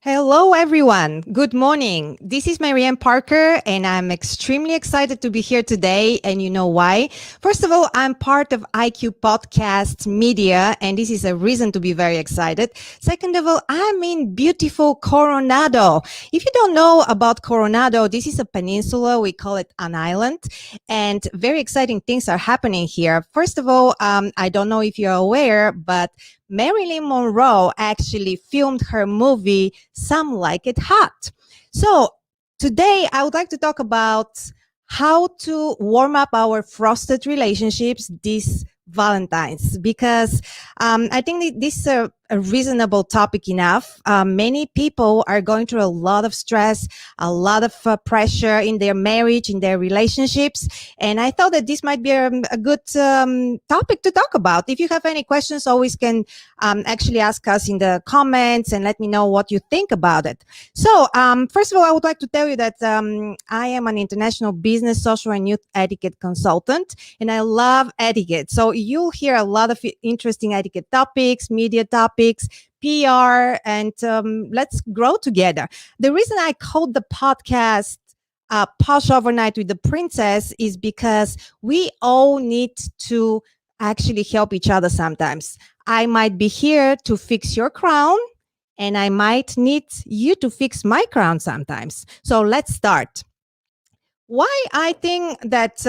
Hello, everyone. Good morning. This is Marianne Parker, and I'm extremely excited to be here today. And you know why? First of all, I'm part of IQ Podcast Media, and this is a reason to be very excited. Second of all, I'm in beautiful Coronado. If you don't know about Coronado, this is a peninsula. We call it an island, and very exciting things are happening here. First of all, I don't know if you're aware, but Marilyn Monroe actually filmed her movie Some Like It Hot. So today I would like to talk about how to warm up our frosted relationships this Valentines, because I think this is a reasonable topic enough. Many people are going through a lot of stress, a lot of pressure in their marriage, in their relationships. And I thought that this might be a good topic to talk about. If you have any questions, always can actually ask us in the comments and let me know what you think about it. So first of all, I would like to tell you that I am an international business, social, and youth etiquette consultant, and I love etiquette. So you'll hear a lot of interesting etiquette topics, media topics, PR, and let's grow together. The reason I called the podcast Posh Overnight with the Princess is because we all need to actually help each other sometimes. I might be here to fix your crown, and I might need you to fix my crown sometimes. So let's start. Why I think that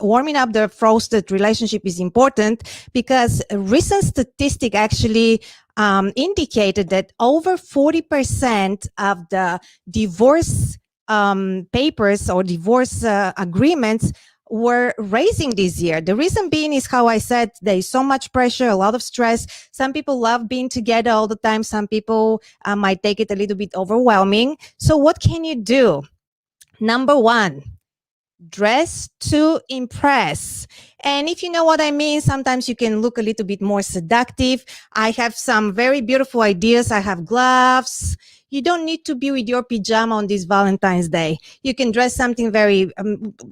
warming up the frosted relationship is important, because a recent statistic actually indicated that over 40% of the divorce papers or divorce agreements were raising this year. The reason being is how I said there is so much pressure, a lot of stress. Some people love being together all the time. Some people might take it a little bit overwhelming. So what can you do? Number one, dress to impress. And if you know what I mean, sometimes you can look a little bit more seductive. I have some very beautiful ideas. I have gloves. You don't need to be with your pajama on this Valentine's Day. You can dress something very,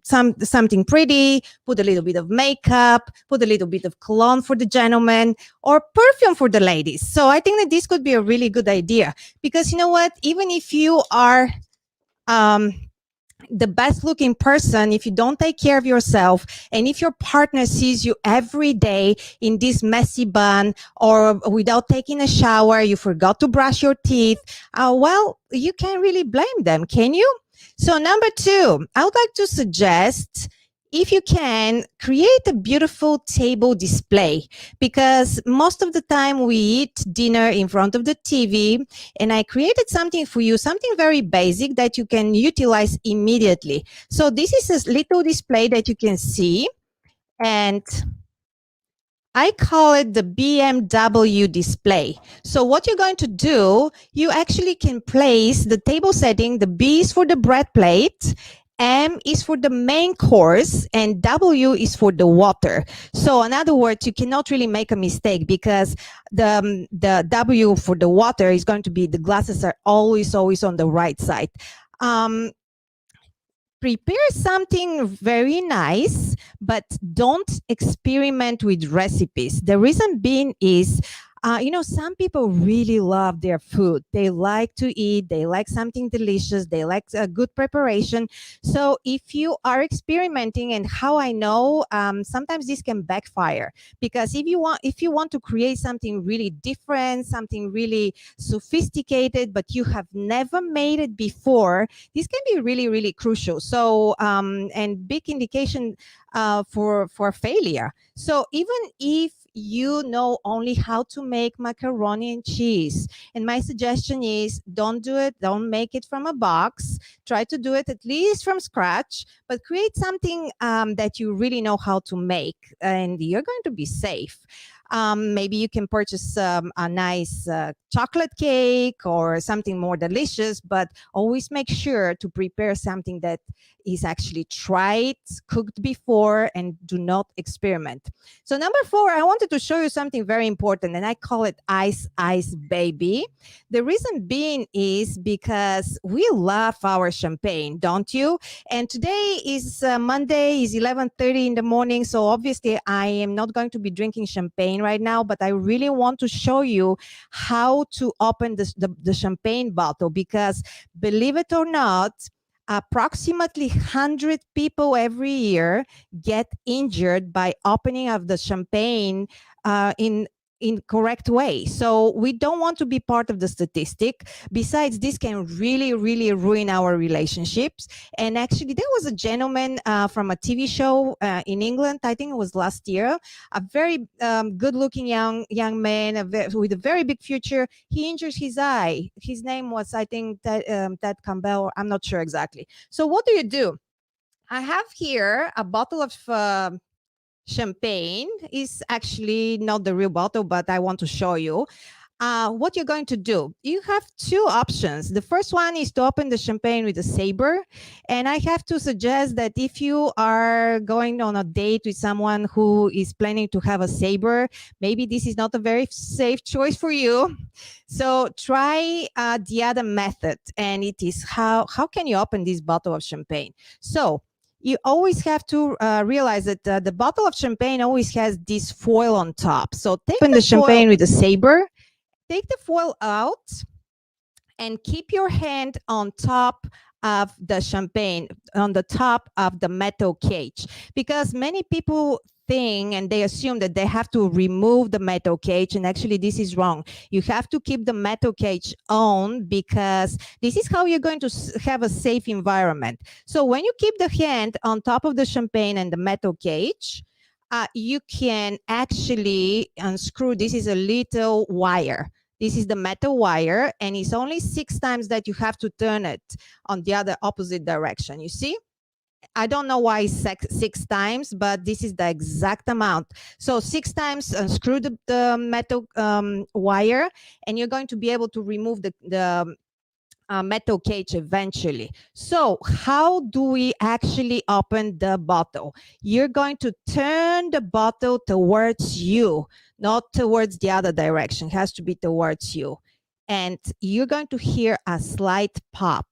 something pretty, put a little bit of makeup, put a little bit of cologne for the gentleman, or perfume for the ladies. So I think that this could be a really good idea, because you know what? Even if you are, the best looking person, if you don't take care of yourself, and if your partner sees you every day in this messy bun or without taking a shower, you forgot to brush your teeth, well, you can't really blame them, can you? So number two, I would like to suggest, if you can, create a beautiful table display, because most of the time we eat dinner in front of the TV, and I created something for you, something very basic that you can utilize immediately. So this is a little display that you can see, and I call it the BMW display. So what you're going to do, you actually can place the table setting. The B is for the bread plate, M is for the main course, and W is for the water. So in other words, you cannot really make a mistake, because the W for the water is going to be, the glasses are always on the right side. Prepare something very nice, but don't experiment with recipes. The reason being is, some people really love their food. They like to eat. They like something delicious. They like a good preparation. So if you are experimenting, and how I know, sometimes this can backfire, because if you want to create something really different, something really sophisticated, but you have never made it before, this can be really, really crucial. So, and big indication for failure. So even if you know only how to make macaroni and cheese, and my suggestion is, don't do it, don't make it from a box. Try to do it at least from scratch, but create something that you really know how to make, and you're going to be safe. Maybe you can purchase a nice chocolate cake or something more delicious, but always make sure to prepare something that is actually tried, cooked before, and do not experiment. So number 4, I wanted to show you something very important, and I call it Ice Ice Baby. The reason being is because we love our champagne, don't you? And today is Monday, is 11:30 in the morning, so obviously I am not going to be drinking champagne champagne right now, but I really want to show you how to open the champagne bottle, because believe it or not, approximately 100 people every year get injured by opening of the champagne in correct way. So we don't want to be part of the statistic. Besides, this can really, really ruin our relationships. And actually, there was a gentleman from a TV show in England, I think it was last year, a very good-looking young man with a very big future. He injures his eye. His name was, I think, Ted Campbell. I'm not sure exactly. So what do? I have here a bottle of champagne. Is actually not the real bottle, but I want to show you. What you're going to do, you have two options. The first one is to open the champagne with a saber. And I have to suggest that if you are going on a date with someone who is planning to have a saber, maybe this is not a very safe choice for you. So try the other method. And it is how can you open this bottle of champagne? So you always have to realize that the bottle of champagne always has this foil on top. So take the champagne with a saber, take the foil out, and keep your hand on top of the champagne, on the top of the metal cage, because many people think and they assume that they have to remove the metal cage, and actually this is wrong. You have to keep the metal cage on, because this is how you're going to have a safe environment. So when you keep the hand on top of the champagne and the metal cage, you can actually unscrew. This is a little wire. This is the metal wire, and it's only 6 times that you have to turn it on the other opposite direction. You see? I don't know why 6 times, but this is the exact amount. So 6 times unscrew the metal wire, and you're going to be able to remove the metal cage eventually. So how do we actually open the bottle? You're going to turn the bottle towards you, not towards the other direction. It has to be towards you. And you're going to hear a slight pop.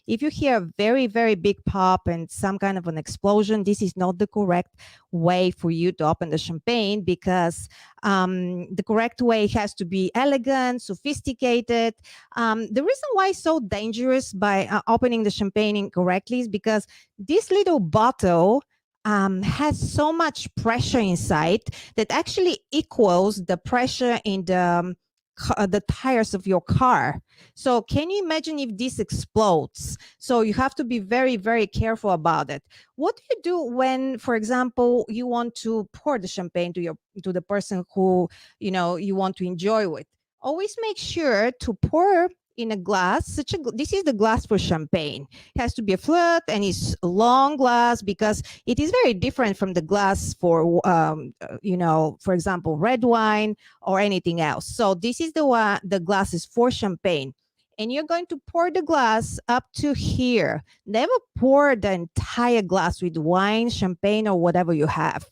If you hear a very, very big pop and some kind of an explosion, this is not the correct way for you to open the champagne, because the correct way has to be elegant, sophisticated. The reason why it's so dangerous by opening the champagne incorrectly is because this little bottle has so much pressure inside that actually equals the pressure in the tires of your car. So can you imagine if this explodes? So you have to be very, very careful about it. What do you do when, for example, you want to pour the champagne to the person who you want to enjoy with? Always make sure to pour in a glass. This is the glass for champagne. It has to be a flat and it's a long glass, because it is very different from the glass for for example, red wine or anything else. So this is the glass is for champagne. And you're going to pour the glass up to here. Never pour the entire glass with wine, champagne, or whatever you have.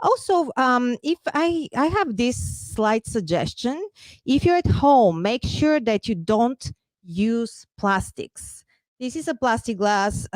Also, if I have this slight suggestion, if you're at home, make sure that you don't use plastics. This is a plastic glass.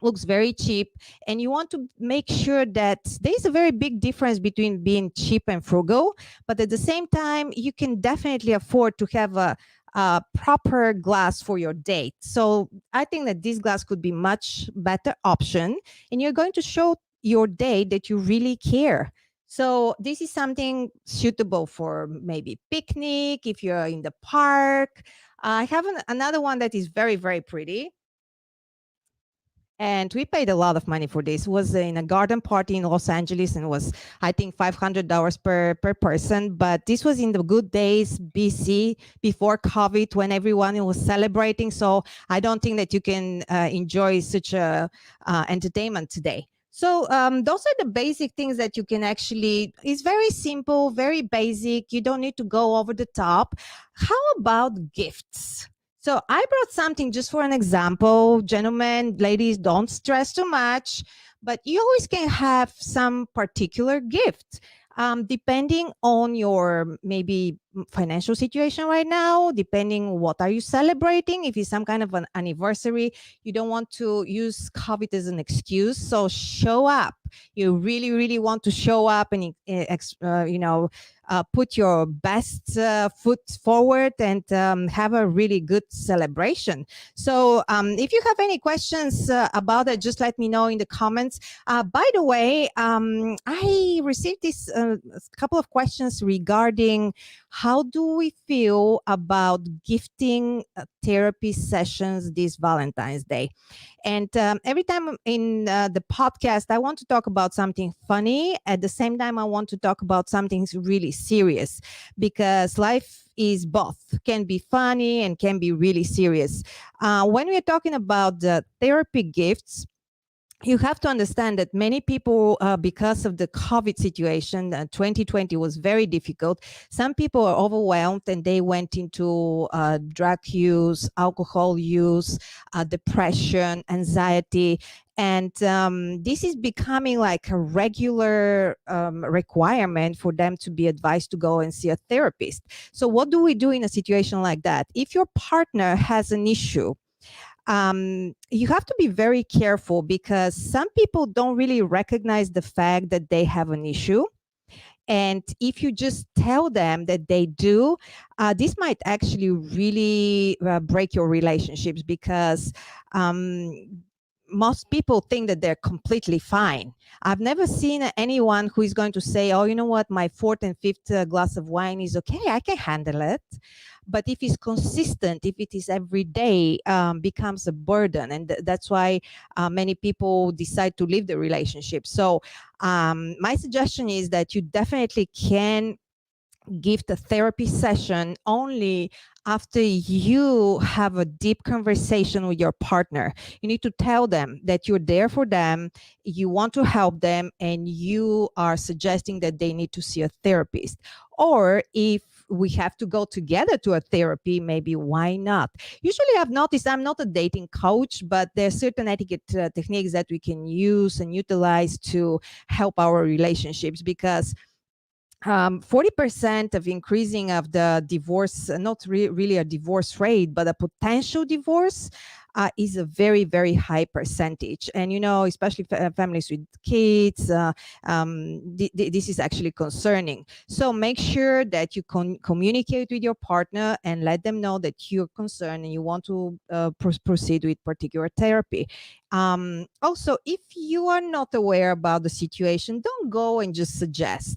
Looks very cheap, and you want to make sure that there's a very big difference between being cheap and frugal, but at the same time you can definitely afford to have a proper glass for your date. So I think that this glass could be much better option, and you're going to show your date that you really care. So this is something suitable for maybe picnic, if you're in the park. I have another one that is very, very pretty. And we paid a lot of money for this. It was in a garden party in Los Angeles, and was, I think, $500 per person. But this was in the good days, BC, before COVID, when everyone was celebrating. So I don't think that you can enjoy such a entertainment today. So those are the basic things that you can actually, it's very simple, very basic. You don't need to go over the top. How about gifts? So I brought something just for an example. Gentlemen, ladies, don't stress too much, but you always can have some particular gift, depending on your maybe financial situation right now, depending what are you celebrating. If it's some kind of an anniversary, you don't want to use COVID as an excuse. So show up. You really, really want to show up and, put your best foot forward and have a really good celebration. So if you have any questions about it, just let me know in the comments. By the way, I received this couple of questions regarding how do we feel about gifting therapy sessions this Valentine's Day. And every time in the podcast, I want to talk about something funny. At the same time, I want to talk about something really serious, because life is both, can be funny and can be really serious. When we are talking about the therapy gifts, you have to understand that many people, because of the COVID situation, 2020 was very difficult. Some people are overwhelmed and they went into drug use, alcohol use, depression, anxiety. And this is becoming like a regular requirement for them to be advised to go and see a therapist. So what do we do in a situation like that? If your partner has an issue, you have to be very careful, because some people don't really recognize the fact that they have an issue. And if you just tell them that they do, this might actually really break your relationships, because most people think that they're completely fine. I've never seen anyone who is going to say, oh, you know what, my fourth and fifth glass of wine is okay, I can handle it. But if it's consistent, if it is every day, becomes a burden. And that's why many people decide to leave the relationship. So my suggestion is that you definitely can give the therapy session only after you have a deep conversation with your partner. You need to tell them that you're there for them, you want to help them, and you are suggesting that they need to see a therapist. Or if we have to go together to a therapy, maybe why not? Usually I've noticed, I'm not a dating coach, but there's certain etiquette techniques that we can use and utilize to help our relationships, because 40% of increasing of the divorce, not really a divorce rate, but a potential divorce, is a very, very high percentage. And, especially families with kids, this is actually concerning. So make sure that you communicate with your partner and let them know that you're concerned and you want to proceed with particular therapy. Also, if you are not aware about the situation, don't go and just suggest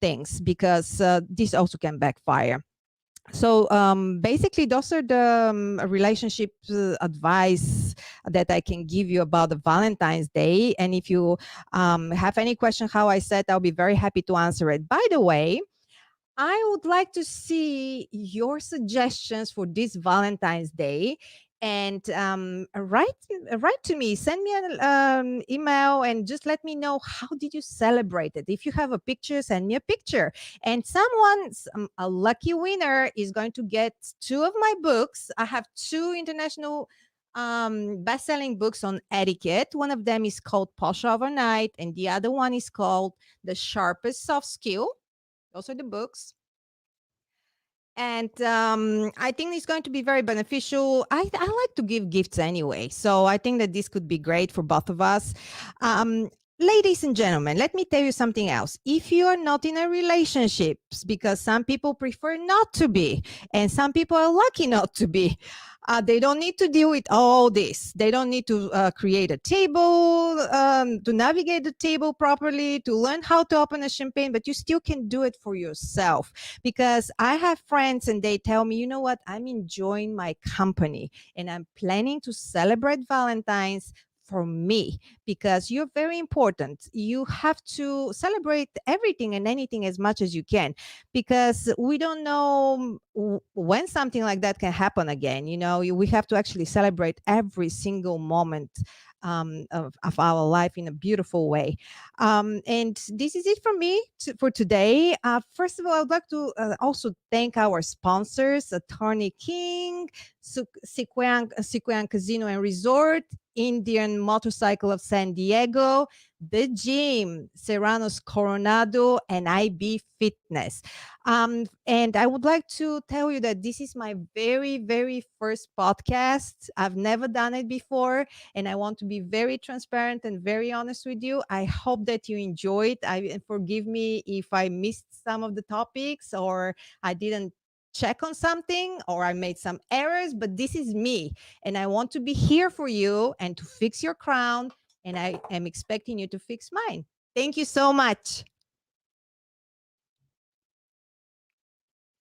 things, because this also can backfire. So basically, those are the relationship advice that I can give you about the Valentine's Day. And if you have any question, how I said, I'll be very happy to answer it. By the way, I would like to see your suggestions for this Valentine's Day, and write to me. Send me an email and just let me know how did you celebrate it. If you have a picture, send me a picture. And a lucky winner is going to get 2 of my books. I have 2 international best-selling books on etiquette. One of them is called Posh Overnight, and the other one is called The Sharpest Soft Skill. Those are the books. And I think it's going to be very beneficial. I like to give gifts anyway. So I think that this could be great for both of us. Ladies and gentlemen, let me tell you something else. If you are not in a relationship, because some people prefer not to be, and some people are lucky not to be, they don't need to deal with all this. They don't need to create a table, to navigate the table properly, to learn how to open a champagne, but you still can do it for yourself. Because I have friends and they tell me, you know what, I'm enjoying my company and I'm planning to celebrate Valentine's for me, because you're very important. You have to celebrate everything and anything as much as you can, because we don't know when something like that can happen again. We have to actually celebrate every single moment of our life in a beautiful way. And this is it for me for today. First of all, I would like to also thank our sponsors, Attorney King, Siquan Casino and Resort, Indian Motorcycle of San Diego, the gym, Serrano's Coronado, and IB Fitness. And I would like to tell you that this is my very, very first podcast. I've never done it before, and I want to be very transparent and very honest with you. I hope that you enjoy it. Forgive me if I missed some of the topics or I didn't check on something or I made some errors, but this is me, and I want to be here for you and to fix your crown, and I am expecting you to fix mine. Thank you so much.